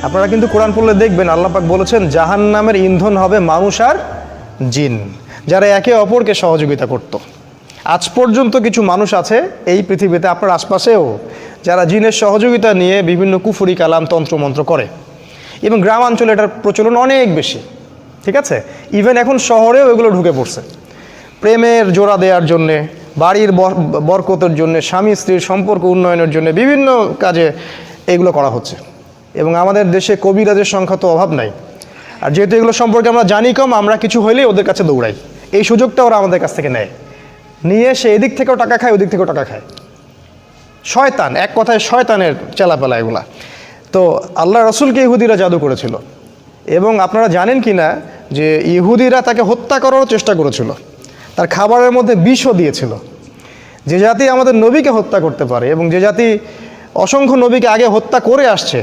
আপনারা কিন্তু কোরআন পড়লে দেখবেন আল্লাহ পাক বলেছেন জাহান্নামের ইন্ধন হবে মানুষ আর জিন, যারা একে অপরকে সহযোগিতা করত। আজ পর্যন্ত কিছু মানুষ আছে এই পৃথিবীতে, আপনার আশপাশেও, যারা জিনের সহযোগিতা নিয়ে বিভিন্ন কুফরি কালাম তন্ত্রমন্ত্র করে, এবং গ্রামাঞ্চলে এটার প্রচলন অনেক বেশি। ঠিক আছে, ইভেন এখন শহরেও এগুলো ঢুকে পড়ছে। প্রেমের জোড়া দেওয়ার জন্যে, বাড়ির বরকতের জন্যে, স্বামী স্ত্রীর সম্পর্ক উন্নয়নের জন্য বিভিন্ন কাজে এগুলো করা হচ্ছে। এবং আমাদের দেশে কবিরাজের সংখ্যা তো অভাব নাই। আর যেহেতু এগুলো সম্পর্কে আমরা জানি কম, আমরা কিছু হইলেই ওদের কাছে দৌড়াই। এই সুযোগটা ওরা আমাদের কাছ থেকে নেয়, নিয়ে সে এদিক থেকেও টাকা খায়, ওদিক থেকেও টাকা খায়। শয়তান, এক কথায় শয়তানের চেলাপেলা এগুলা। তো আল্লাহ রসুলকে ইহুদিরা জাদু করেছিল, এবং আপনারা জানেন কি না যে ইহুদিরা তাকে হত্যা করারও চেষ্টা করেছিল, তার খাবারের মধ্যে বিষও দিয়েছিল। যে জাতি আমাদের নবীকে হত্যা করতে পারে এবং যে জাতি অসংখ্য নবীকে আগে হত্যা করে আসছে,